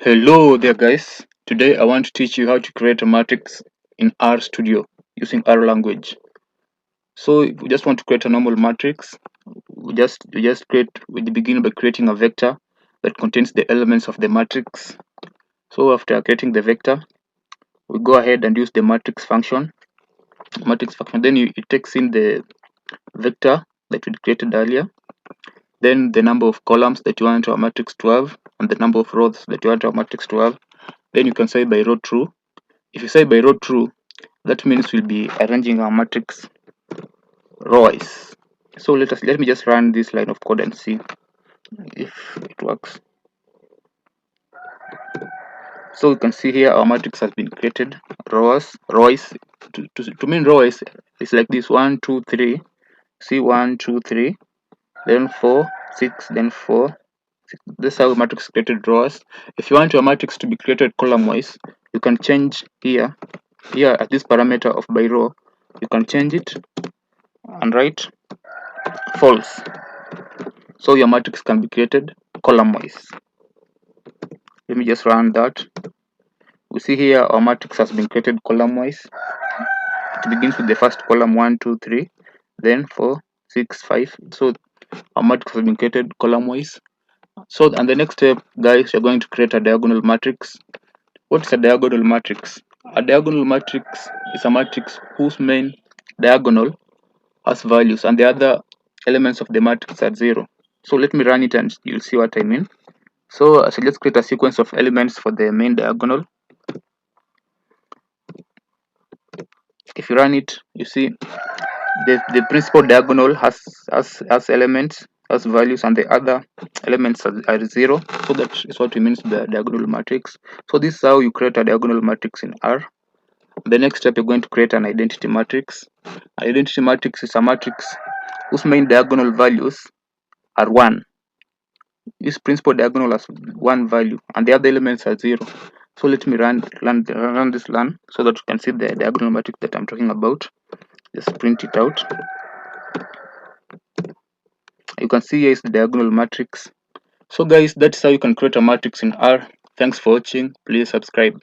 Hello there guys. Today I want to teach you how to create a matrix in R Studio using R language. So if we just want to create a normal matrix, we begin by creating a vector that contains the elements of the matrix. So after creating the vector, we go ahead and use the matrix function. Then it takes in the vector that we created earlier, then the number of columns that you want our matrix to have, and the number of rows that you want our matrix to have. Then you can say by row true. If you say by row true, that means we'll be arranging our matrix rows. So let me just run this line of code and see if it works. So you can see here our matrix has been created. Rows to mean rows is like this: 1 2 3. See, 1 2 3, then 4 6, then 4 6. This is how matrix created rows. If you want your matrix to be created column wise, you can change here at this parameter of by row. You can change it and write false, so your matrix can be created column wise. Let me just run that. We see here our matrix has been created column wise. It begins with the first column 1 2 3, then 4 6 5. So our matrix has been created column wise. So and the next step, guys, you're going to create a diagonal matrix. What's a diagonal matrix? A diagonal matrix is a matrix whose main diagonal has values and the other elements of the matrix are 0. So let me run it and you'll see what I mean. So I shall just create a sequence of elements for the main diagonal. If you run it, you see the principal diagonal has elements, has values, and the other elements are 0. So that is what we mean by diagonal matrix. So this is how you create a diagonal matrix in R. The next step, you're going to create an identity matrix. An identity matrix is a matrix whose main diagonal values are 1. This principal diagonal has 1 value and the other elements are 0. So let me run this line so that you can see the diagonal matrix that I'm talking about. Just print it out. You can see here is the diagonal matrix. So guys, that's how you can create a matrix in R. Thanks for watching. Please subscribe.